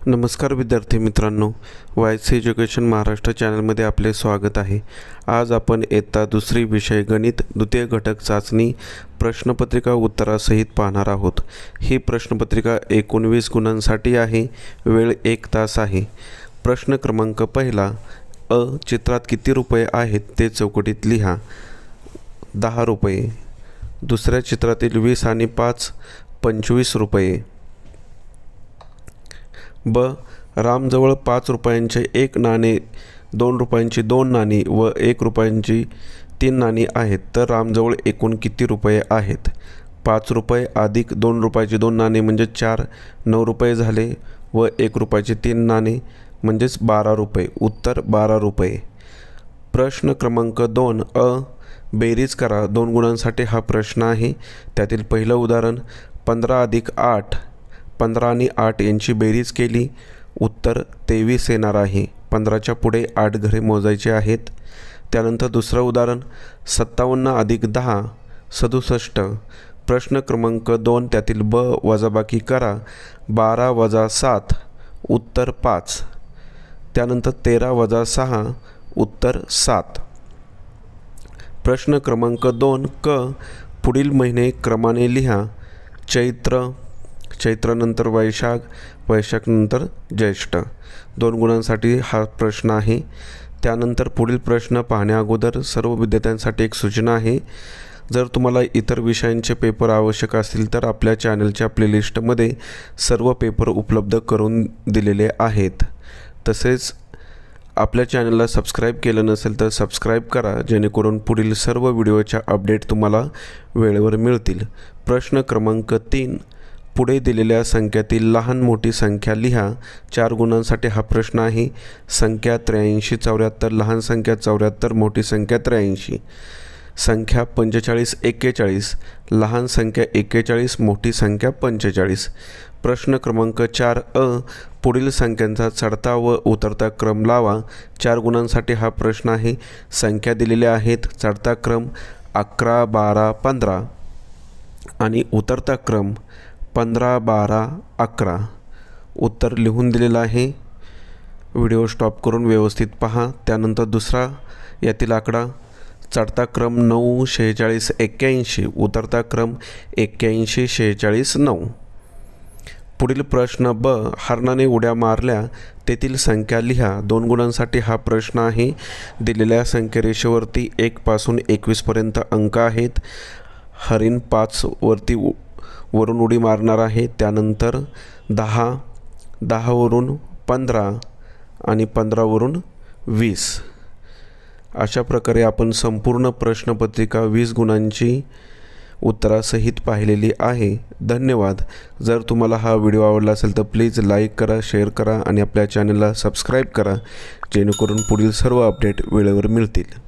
नमस्कार विद्यार्थी मित्रांनो, वायसी एज्युकेशन महाराष्ट्र चॅनलमध्ये आपले स्वागत आहे। आज आपण इयत्ता दुसरी विषय गणित द्वितीय घटक चाचणी प्रश्नपत्रिका उत्तरासहित पाहणार आहोत। ही प्रश्नपत्रिका 19 गुणांसाठी आहे। वेळ 1 तास आहे। प्रश्न क्रमांक पहिला, चित्रात किती रुपये आहेत ते चौकटीत लिहा। 10 रुपये। दुसऱ्या चित्रातील 20 आणि 5 25 रुपये। रामजवळ 5 रुपयांचे 1 नाणे, 2 रुपयांची 2 नाणी व 1 रुपयांची 3 नाणी आहेत, तर रामजवळ एकूण किती रुपये आहेत? 5 रुपये अधिक 2 रुपयाची 2 नाणे म्हणजे 4, 9 रुपये झाले व 1 रुपयाची 3 नाणे म्हणजेच 12 रुपये। उत्तर 12 रुपये। प्रश्न क्रमांक 2, बेरीज करा। 2 गुणांसाठी हा प्रश्न आहे। त्यातील पहिलं उदाहरण, 15 अधिक 8, 15 आणि 8 यांची बेरीज केली, उत्तर 23 येणार आहे। 15च्या पुढे 8 घरे मोजायचे आहेत। त्यानंतर दुसरं उदाहरण, 57 अधिक 10 67। प्रश्न क्रमांक 2 त्यातील वजाबाकी करा। 12 वजा 7 उत्तर 5। त्यानंतर 13 वजा 6 उत्तर 7। प्रश्न क्रमांक 2, पुढील महिने क्रमाने लिहा। चैत्र नंतर वैशाख, वैशाख नंतर ज्येष्ठ। 2 गुणांसाठी हा प्रश्न आहे। त्यानंतर पुढील प्रश्न पाहण्या अगोदर सर्व विद्यार्थ्यांसाठी एक सूचना आहे। जर तुम्हाला इतर विषयांचे पेपर आवश्यक असतील तर आपल्या चॅनलच्या प्लेलिस्टमध्ये सर्व पेपर उपलब्ध करून दिलेले आहेत। तसेच आपल्या चॅनलला सबस्क्राईब केलं नसेल तर सबस्क्राईब करा, जेणेकरून पुढील सर्व व्हिडिओच्या अपडेट तुम्हाला वेळेवर मिळतील। प्रश्न क्रमांक 3, पुढे दिलेल्या संख्यातील लहान मोठी संख्या लिहा। 4 गुणांसाठी हा प्रश्न आहे। संख्या 83 74, लहान संख्या 74, मोठी संख्या 83। संख्या 45 41, लहान संख्या 41, मोठी संख्या 45। प्रश्न क्रमांक 4, पुढील संख्यांचा चढता व उतरता क्रम लावा। 4 गुणांसाठी हा प्रश्न आहे। संख्या दिलेल्या आहेत। चढता क्रम 11 12 15 आणि उतरता क्रम 15 12 11। उत्तर लिहून दिलेलं आहे। व्हिडिओ स्टॉप करून व्यवस्थित पहा। त्यानंतर दुसरा यातील आकडा, चढता क्रम 9 46 81, उतरता क्रम 81 46 9। पुढील प्रश्न, हरणाने उड्या मारल्या तेथील संख्या लिहा। 2 गुणांसाठी हा प्रश्न आहे। दिलेल्या संख्यारेषेवरती 1 पासून 21 पर्यंत अंक आहेत। हरिण 5 वरून उडी मारणार आहे। त्यानंतर 10 वरून 15 आणि 15 वरून 20। अशा प्रकारे आपण संपूर्ण प्रश्नपत्रिका 20 गुणांची उत्तरासहित पाहिलेली आहे। धन्यवाद। जर तुम्हाला हा व्हिडिओ आवडला असेल तर प्लीज लाईक करा, शेअर करा आणि आपल्या चॅनलला सबस्क्राईब करा, जेणेकरून पुढील सर्व अपडेट वेळेवर मिळतील।